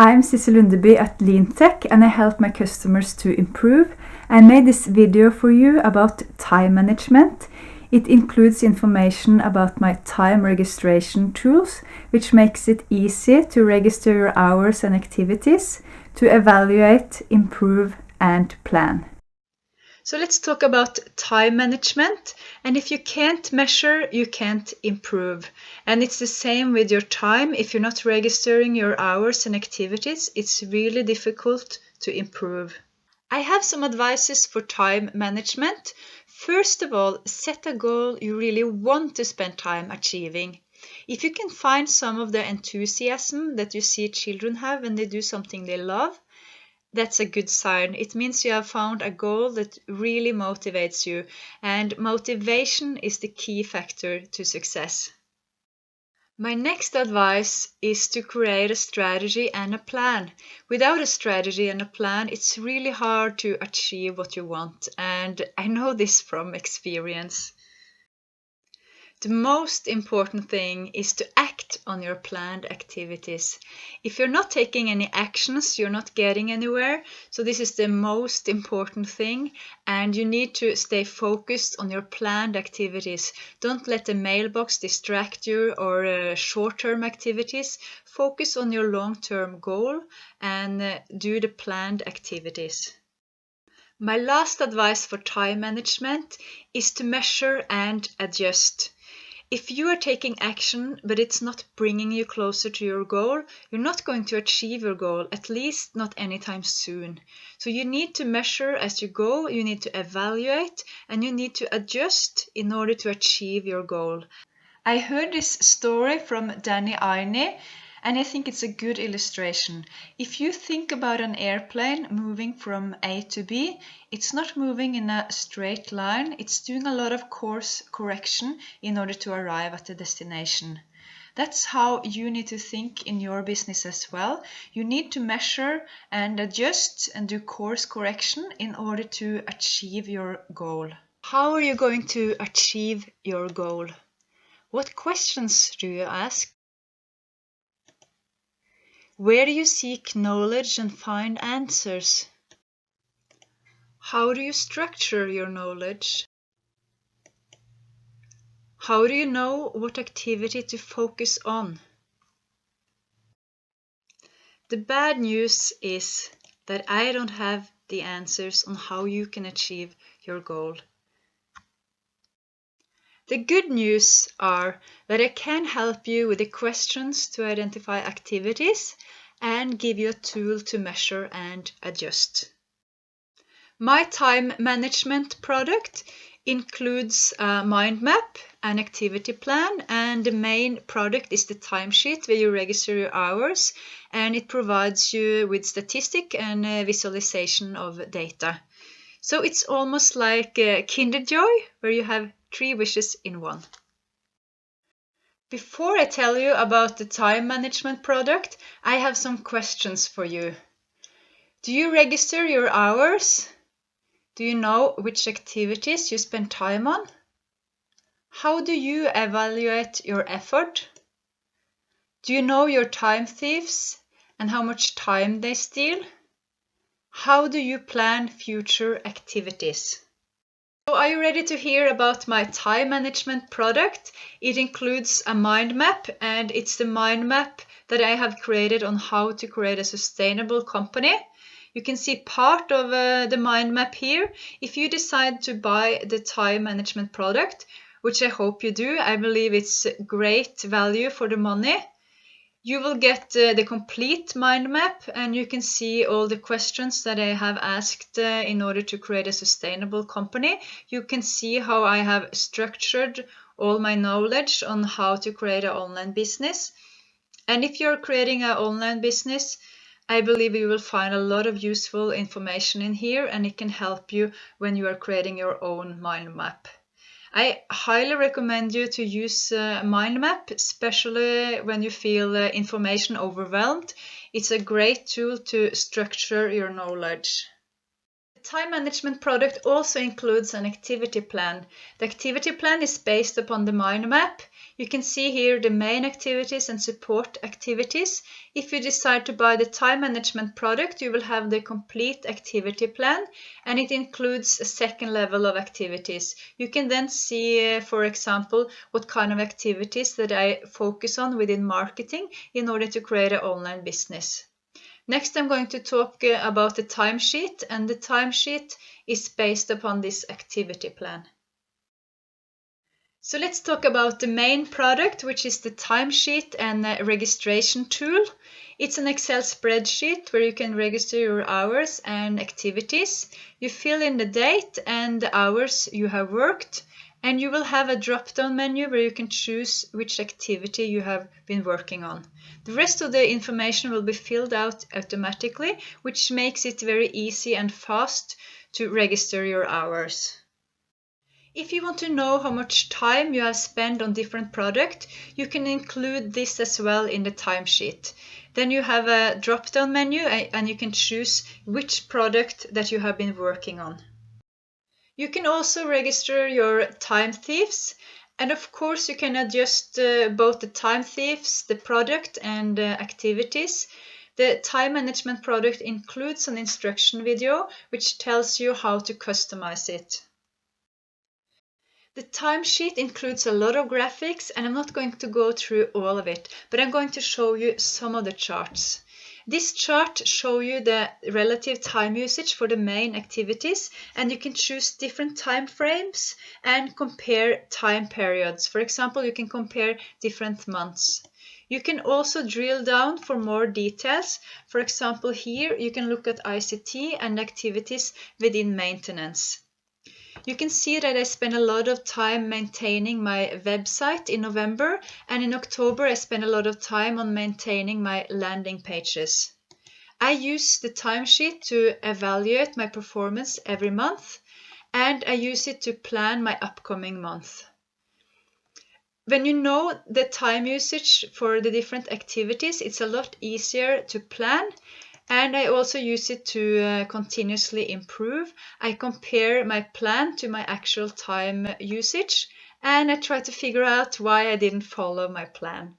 I'm Sissy Lundeby at LeanTech and I help my customers to improve. I made this video for you about time management. It includes information about my time registration tools, which makes it easy to register your hours and activities, to evaluate, improve, and plan. So let's talk about time management. And if you can't measure, you can't improve. And it's the same with your time. If you're not registering your hours and activities, it's really difficult to improve. I have some advices for time management. First of all, set a goal you really want to spend time achieving. If you can find some of the enthusiasm that you see children have when they do something they love, that's a good sign. It means you have found a goal that really motivates you, and motivation is the key factor to success. My next advice is to create a strategy and a plan. Without a strategy and a plan, it's really hard to achieve what you want, and I know this from experience. The most important thing is to act on your planned activities. If you're not taking any actions, you're not getting anywhere. So this is the most important thing, and you need to stay focused on your planned activities. Don't let the mailbox distract you or short-term activities. Focus on your long-term goal and do the planned activities. My last advice for time management is to measure and adjust. If you are taking action, but it's not bringing you closer to your goal, you're not going to achieve your goal, at least not anytime soon. So you need to measure as you go, you need to evaluate, and you need to adjust in order to achieve your goal. I heard this story from Danny Ainey, and I think it's a good illustration. If you think about an airplane moving from A to B, it's not moving in a straight line. It's doing a lot of course correction in order to arrive at the destination. That's how you need to think in your business as well. You need to measure and adjust and do course correction in order to achieve your goal. How are you going to achieve your goal? What questions do you ask? Where do you seek knowledge and find answers? How do you structure your knowledge? How do you know what activity to focus on? The bad news is that I don't have the answers on how you can achieve your goal. The good news are that I can help you with the questions to identify activities and give you a tool to measure and adjust. My time management product includes a Mindmap, an activity plan, and the main product is the Timesheet where you register your hours, and it provides you with statistic and visualization of data. So it's almost like Kinder Joy, where you have 3 wishes in one. Before I tell you about the time management product, I have some questions for you. Do you register your hours? Do you know which activities you spend time on? How do you evaluate your effort? Do you know your time thieves and how much time they steal? How do you plan future activities? So are you ready to hear about my time management product? It includes a mind map, and it's the mind map that I have created on how to create a sustainable company. You can see part of the mind map here. If you decide to buy the time management product, which I hope you do, I believe it's great value for the money. You will get the complete mind map, and you can see all the questions that I have asked in order to create a sustainable company. You can see how I have structured all my knowledge on how to create an online business. And if you're creating an online business, I believe you will find a lot of useful information in here, and it can help you when you are creating your own mind map. I highly recommend you to use Mindmap, especially when you feel information overwhelmed. It's a great tool to structure your knowledge. The time management product also includes an activity plan. The activity plan is based upon the mind map. You can see here the main activities and support activities. If you decide to buy the time management product, you will have the complete activity plan, and it includes a second level of activities. You can then see, for example, what kind of activities that I focus on within marketing in order to create an online business. Next, I'm going to talk about the timesheet, and the timesheet is based upon this activity plan. So let's talk about the main product, which is the timesheet and registration tool. It's an Excel spreadsheet where you can register your hours and activities. You fill in the date and the hours you have worked, and you will have a drop-down menu where you can choose which activity you have been working on. The rest of the information will be filled out automatically, which makes it very easy and fast to register your hours. If you want to know how much time you have spent on different products, you can include this as well in the timesheet. Then you have a drop-down menu and you can choose which product that you have been working on. You can also register your time thieves, and of course you can adjust both the time thieves, the product and activities. The time management product includes an instruction video which tells you how to customize it. The timesheet includes a lot of graphics, and I'm not going to go through all of it, but I'm going to show you some of the charts. This chart shows you the relative time usage for the main activities, and you can choose different time frames and compare time periods. For example, you can compare different months. You can also drill down for more details. For example, here you can look at ICT and activities within maintenance. You can see that I spent a lot of time maintaining my website in November, and in October I spent a lot of time on maintaining my landing pages. I use the timesheet to evaluate my performance every month, and I use it to plan my upcoming month. When you know the time usage for the different activities, it's a lot easier to plan. And I also use it to continuously improve. I compare my plan to my actual time usage, and I try to figure out why I didn't follow my plan.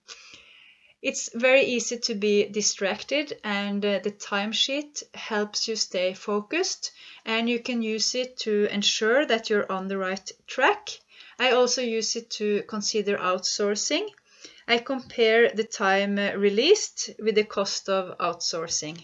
It's very easy to be distracted, and the timesheet helps you stay focused, and you can use it to ensure that you're on the right track. I also use it to consider outsourcing. I compare the time released with the cost of outsourcing.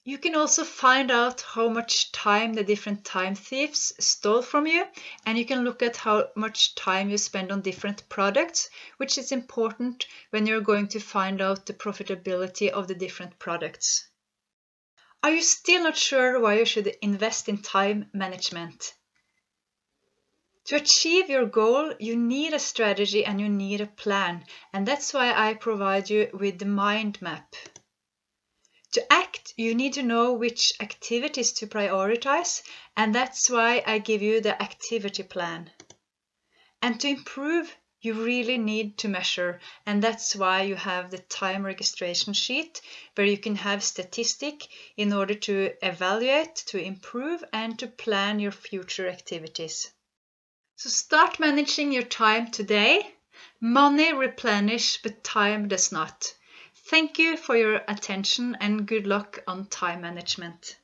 You can also find out how much time the different time thieves stole from you, and you can look at how much time you spend on different products, which is important when you're going to find out the profitability of the different products. Are you still not sure why you should invest in time management? To achieve your goal, you need a strategy and you need a plan, and that's why I provide you with the Mindmap. To act, you need to know which activities to prioritize, and that's why I give you the activity plan. And to improve, you really need to measure, and that's why you have the time registration sheet, where you can have statistic in order to evaluate, to improve, and to plan your future activities. So start managing your time today. Money replenish, but time does not. Thank you for your attention and good luck on time management.